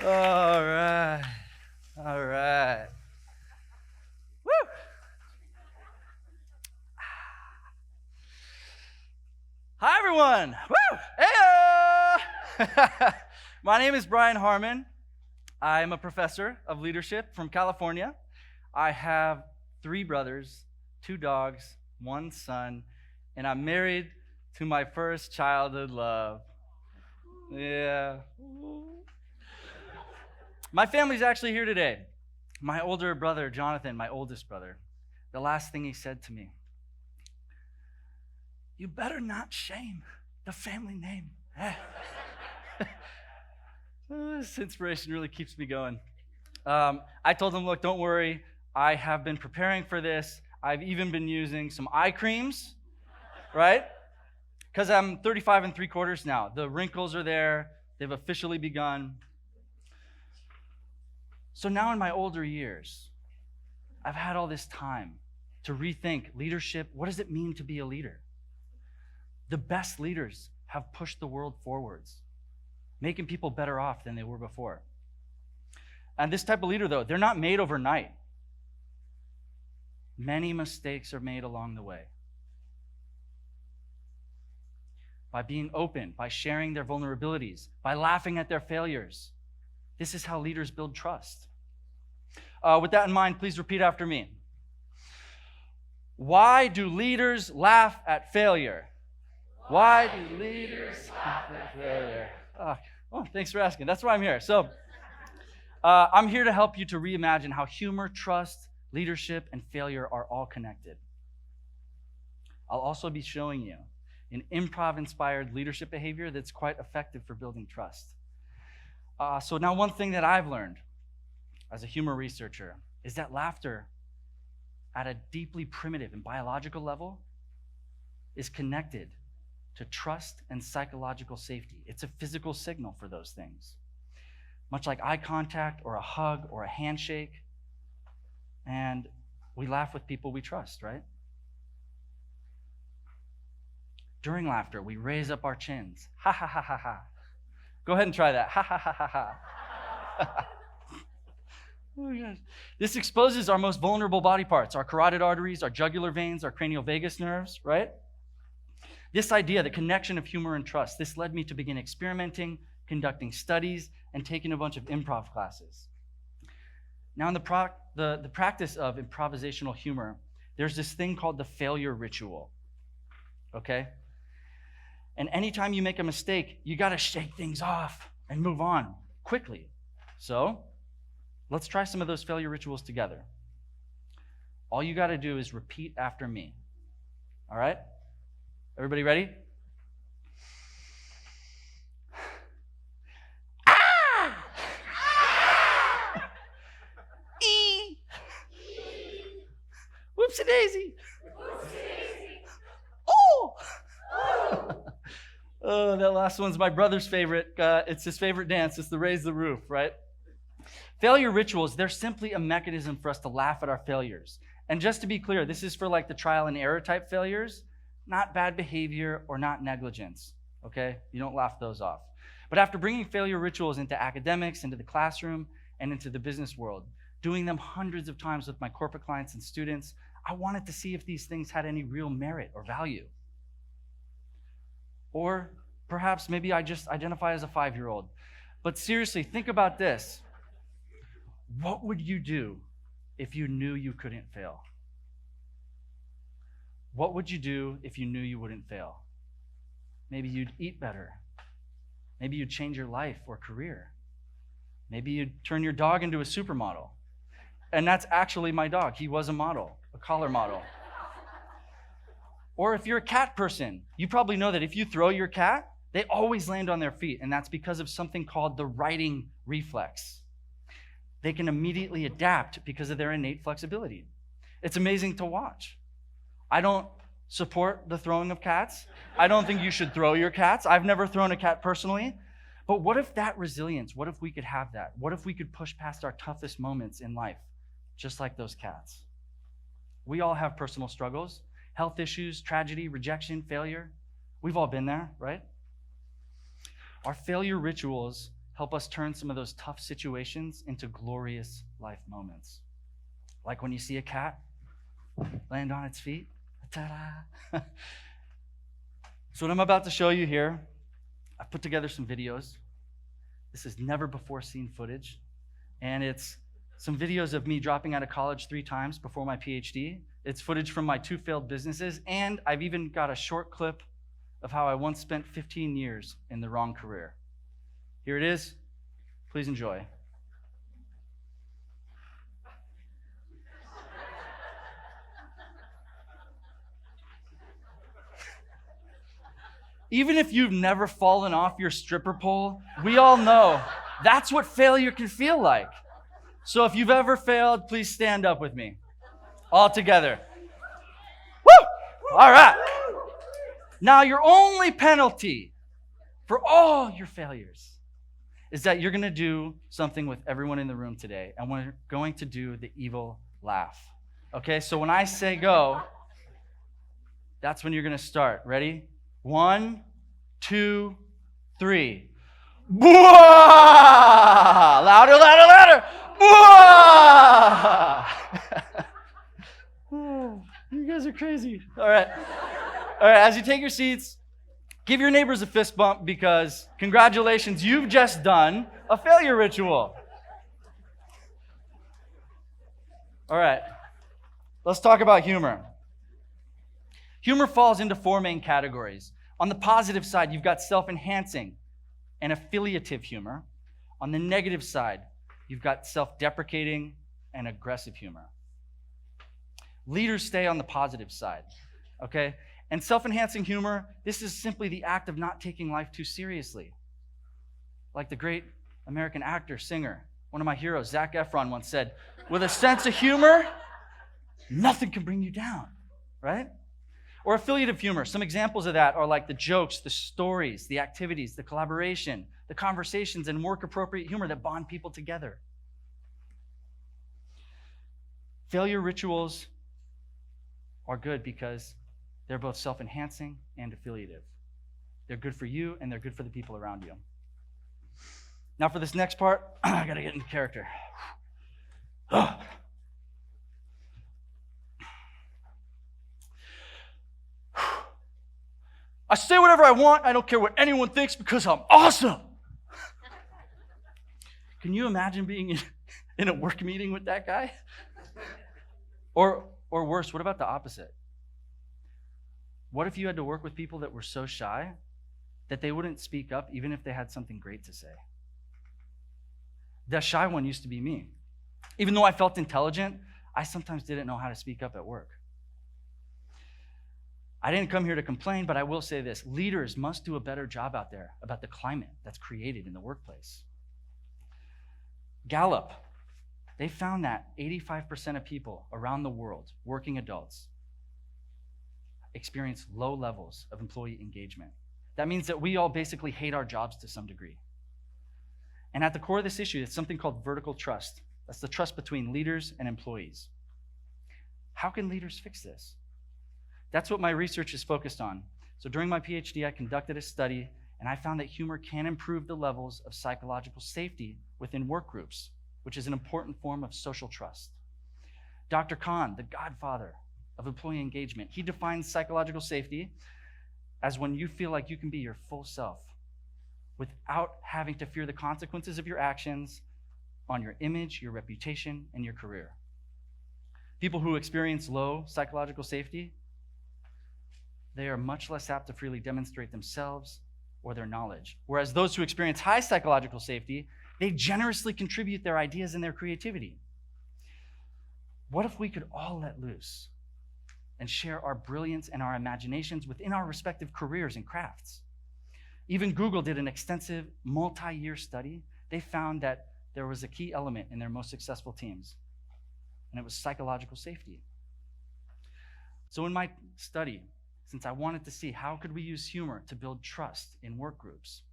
All right. All right. Woo! Hi, everyone. Woo! Hey! My name is Brian Harman. I'm a professor of leadership from California. I have 3 brothers, 2 dogs, 1 son, and I'm married to my first childhood love. Yeah. My family's actually here today. My older brother, Jonathan, my oldest brother, the last thing he said to me, "You better not shame the family name." This inspiration really keeps me going. I told him, look, don't worry. I have been preparing for this. I've even been using some eye creams, right? Because I'm 35 and 3/4 now. The wrinkles are there. They've officially begun. So now in my older years, I've had all this time to rethink leadership. What does it mean to be a leader? The best leaders have pushed the world forwards, making people better off than they were before. And this type of leader, though, they're not made overnight. Many mistakes are made along the way. By being open, by sharing their vulnerabilities, by laughing at their failures. This is how leaders build trust. With that in mind, please repeat after me. Why do leaders laugh at failure? Why do leaders laugh at failure? Oh, thanks for asking. That's why I'm here. So, I'm here to help you to reimagine how humor, trust, leadership, and failure are all connected. I'll also be showing you an improv-inspired leadership behavior that's quite effective for building trust. So now one thing that I've learned as a humor researcher is that laughter at a deeply primitive and biological level is connected to trust and psychological safety. It's a physical signal for those things. Much like eye contact or a hug or a handshake. And we laugh with people we trust, right? During laughter, we raise up our chins. Ha ha ha ha ha. Go ahead and try that. Ha ha ha ha ha. Oh my gosh. This exposes our most vulnerable body parts, our carotid arteries, our jugular veins, our cranial vagus nerves, right? This idea, the connection of humor and trust, this led me to begin experimenting, conducting studies, and taking a bunch of improv classes. Now, in the practice of improvisational humor, there's this thing called the failure ritual, okay? And anytime you make a mistake, you got to shake things off and move on quickly. So let's try some of those failure rituals together. All you got to do is repeat after me. All right? Everybody ready? Ah! E! Whoopsie daisy! Oh! Oh, that last one's my brother's favorite. It's his favorite dance. It's the raise the roof, right? Failure rituals, they're simply a mechanism for us to laugh at our failures. And just to be clear, this is for like the trial and error type failures, not bad behavior or not negligence, okay? You don't laugh those off. But after bringing failure rituals into academics, into the classroom, and into the business world, doing them hundreds of times with my corporate clients and students, I wanted to see if these things had any real merit or value. Or perhaps maybe I just identify as a 5-year-old. But seriously, think about this. What would you do if you knew you couldn't fail? What would you do if you knew you wouldn't fail? Maybe you'd eat better. Maybe you'd change your life or career. Maybe you'd turn your dog into a supermodel. And that's actually my dog. He was a model, a collar model. Or if you're a cat person, you probably know that if you throw your cat, they always land on their feet, and that's because of something called the righting reflex. They can immediately adapt because of their innate flexibility. It's amazing to watch. I don't support the throwing of cats. I don't think you should throw your cats. I've never thrown a cat personally. But what if that resilience, what if we could have that? What if we could push past our toughest moments in life, just like those cats? We all have personal struggles. Health issues, tragedy, rejection, failure. We've all been there, right? Our failure rituals help us turn some of those tough situations into glorious life moments. Like when you see a cat land on its feet. Ta-da! So what I'm about to show you here, I've put together some videos. This is never before seen footage. And it's some videos of me dropping out of college 3 times before my PhD. It's footage from my 2 failed businesses. And I've even got a short clip of how I once spent 15 years in the wrong career. Here it is. Please enjoy. Even if you've never fallen off your stripper pole, we all know that's what failure can feel like. So if you've ever failed, please stand up with me. All together. Woo! All right. Now, your only penalty for all your failures is that you're going to do something with everyone in the room today, and we're going to do the evil laugh. Okay, so when I say go, that's when you're going to start. Ready? 1, 2, 3. Bwah! Louder, louder, louder. Bwah! You guys are crazy. All right. As you take your seats, give your neighbors a fist bump because congratulations, you've just done a failure ritual. All right. Let's talk about humor. Humor falls into 4 main categories. On the positive side, you've got self-enhancing and affiliative humor. On the negative side, you've got self-deprecating and aggressive humor. Leaders stay on the positive side, okay? And self-enhancing humor, this is simply the act of not taking life too seriously. Like the great American actor, singer, one of my heroes, Zac Efron, once said, with a sense of humor, nothing can bring you down, right? Or affiliative humor. Some examples of that are like the jokes, the stories, the activities, the collaboration, the conversations, and work-appropriate humor that bond people together. Failure rituals are good because they're both self-enhancing and affiliative. They're good for you, and they're good for the people around you. Now for this next part, I gotta get into character. I say whatever I want. I don't care what anyone thinks because I'm awesome. Can you imagine being in a work meeting with that guy? Or worse, what about the opposite? What if you had to work with people that were so shy that they wouldn't speak up even if they had something great to say? The shy one used to be me. Even though I felt intelligent, I sometimes didn't know how to speak up at work. I didn't come here to complain, but I will say this. Leaders must do a better job out there about the climate that's created in the workplace. Gallup, they found that 85% of people around the world, working adults, experience low levels of employee engagement. That means that we all basically hate our jobs to some degree. And at the core of this issue is something called vertical trust. That's the trust between leaders and employees. How can leaders fix this? That's what my research is focused on. So during my PhD, I conducted a study, and I found that humor can improve the levels of psychological safety within work groups, which is an important form of social trust. Dr. Kahn, the godfather of employee engagement, he defines psychological safety as when you feel like you can be your full self without having to fear the consequences of your actions on your image, your reputation, and your career. People who experience low psychological safety, they are much less apt to freely demonstrate themselves or their knowledge. Whereas those who experience high psychological safety, they generously contribute their ideas and their creativity. What if we could all let loose and share our brilliance and our imaginations within our respective careers and crafts? Even Google did an extensive multi-year study. They found that there was a key element in their most successful teams, and it was psychological safety. So in my study, since I wanted to see how could we use humor to build trust in work groups,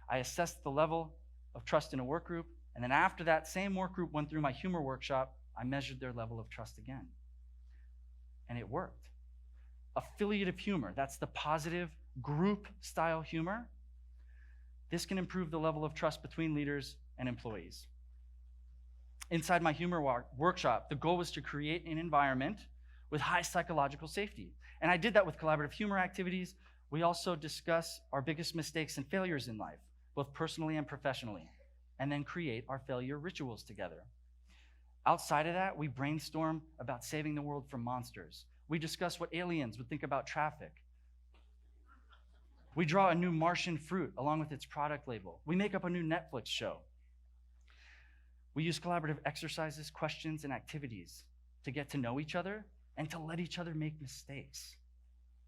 I assessed the level of trust in a work group, and then after that same work group went through my humor workshop, I measured their level of trust again. And it worked. Affiliative humor, that's the positive group-style humor, This can improve the level of trust between leaders and employees. Inside my humor workshop, the goal was to create an environment with high psychological safety. And I did that with collaborative humor activities. We also discuss our biggest mistakes and failures in life, both personally and professionally, and then create our failure rituals together. Outside of that, we brainstorm about saving the world from monsters. We discuss what aliens would think about traffic. We draw a new Martian fruit along with its product label. We make up a new Netflix show. We use collaborative exercises, questions, and activities to get to know each other and to let each other make mistakes.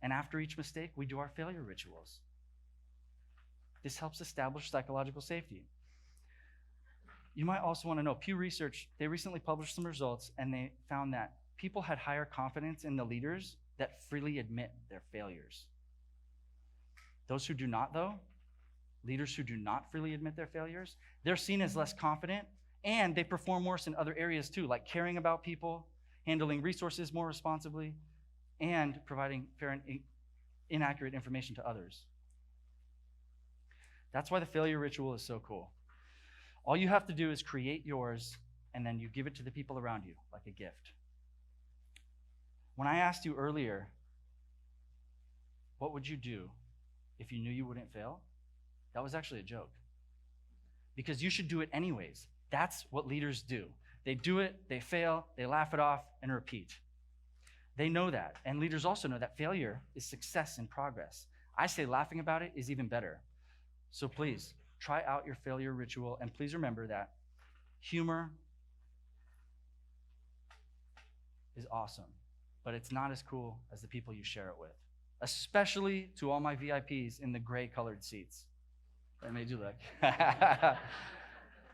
And after each mistake, we do our failure rituals. This helps establish psychological safety. You might also want to know, Pew Research, they recently published some results, and they found that people had higher confidence in the leaders that freely admit their failures. Those who do not, though, leaders who do not freely admit their failures, they're seen as less confident, and they perform worse in other areas too, like caring about people, handling resources more responsibly, and providing fair and inaccurate information to others. That's why the failure ritual is so cool. All you have to do is create yours, and then you give it to the people around you like a gift. When I asked you earlier, what would you do if you knew you wouldn't fail? That was actually a joke. Because you should do it anyways. That's what leaders do. They do it, they fail, they laugh it off, and repeat. They know that, and leaders also know that failure is success in progress. I say laughing about it is even better. So please, try out your failure ritual, and please remember that humor is awesome, but it's not as cool as the people you share it with, especially to all my VIPs in the gray-colored seats. That made you look.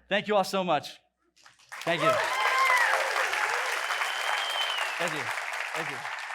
Thank you all so much. Thank you. Thank you. Thank you.